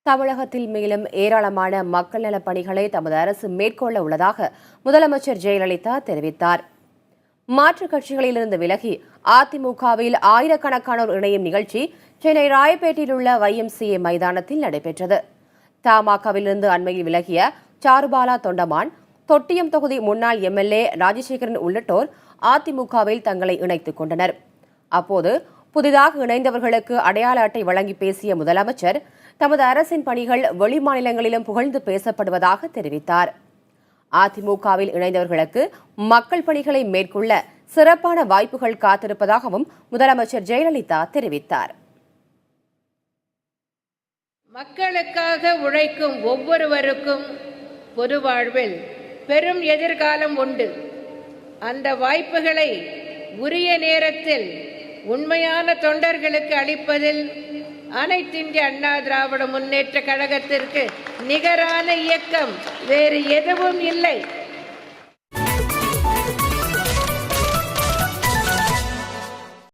தமிழகத்தில் மேலும் ஏராளமான மக்கள் நலப் பணிகளை தமது அரசு மேற்கொள்ள உள்ளதாக முதலமைச்சர் ஜெயலலிதா தெரிவித்தார். மாற்றுக் கட்சிகளிலிருந்து விலகி அதிமுகவில் ஆயிரக்கணக்கானோர் இணையும் நிகழ்ச்சி சென்னை ராயப்பேட்டையில் உள்ள YMCA மைதானத்தில் நடைபெற்றது. தமாகவிலிருந்து அண்மையில் விலகிய சாருபாலா தொண்டமான், தொட்டியம் தொகுதி முன்னாள் MLA ராஜசேகரன் உள்ளிட்டோர் அதிமுகவில் தங்களை இணைத்துக் கொண்டனர். அப்போது புதிதாக இணைந்தவர்களுக்கு அடையாள அட்டை வழங்கி பேசிய முதலமைச்சர், தமது அரசின் பணிகள் வெளிமாநிலங்களிலும் புகழ்ந்து பேசப்படுவதாக தெரிவித்தார். அதிமுகவில் இணைந்தவர்களுக்கு மக்கள் பணிகளை மேற்கொள்ள சிறப்பான வாய்ப்புகள் காத்திருப்பதாகவும் முதலமைச்சர் ஜெயலலிதா தெரிவித்தார். மக்களுக்காக உழைக்கும் ஒவ்வொருவருக்கும் பொது வாழ்வில் பெரும் எதிர்காலம் உண்டு. அந்த வாய்ப்புகளை உரிய நேரத்தில் உண்மையான தொண்டர்களுக்கு அளிப்பதில் அனைத்திந்திய அண்ணா திராவிட முன்னேற்ற கழகத்திற்கு நிகரான இயக்கம் வேறு எதுவும் இல்லை.